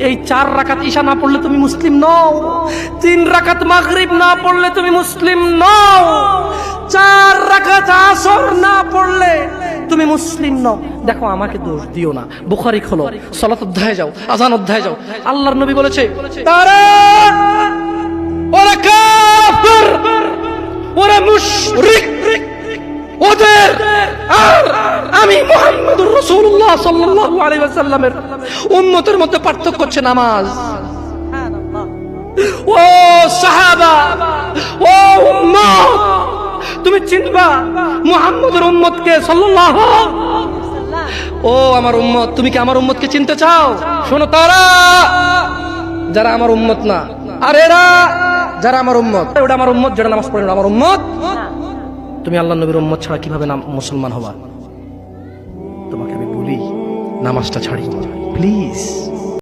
এই 4 রাকাত ঈশা না পড়লে তুমি মুসলিম নও, 3 রাকাত মাগরিব না পড়লে তুমি মুসলিম নও, 4 রাকাত আসর না পড়লে তুমি মুসলিম নও। দেখো আমাকে দোষ দিও না, বুখারী খোলো, সালাত অধ্যায়ে যাও, আযান অধ্যায়ে যাও। আল্লাহর নবী বলেছে তারা ওরা কাফির, ওরা মুশরিক, ওদের আর আমি মুহাম্মদুর রাসূলুল্লাহ সাল্লাল্লাহু আলাইহি ওয়াসাল্লামের উম্মতের মধ্যে পার্থক্য হচ্ছে নামাজ। ও সাহাবা, ও উম্মত, তুমি চিনবা মুহাম্মদের উম্মতকে সাল্লাল্লাহু। ও আমার উম্মত, তুমি কি আমার উম্মতকে চিনতে চাও? শোনো, তারা যারা আমার উম্মত না, আর এরা যারা আমার উম্মত। ওটা আমার উম্মত যেটা নামাজ পড়ে না, আমার উম্মত। তুমি আল্লাহর নবীর উম্মত ছাড়া কিভাবে মুসলমান হবা? তোমাকে আমি বলি নামাজটা ছাড়ি প্লিজ।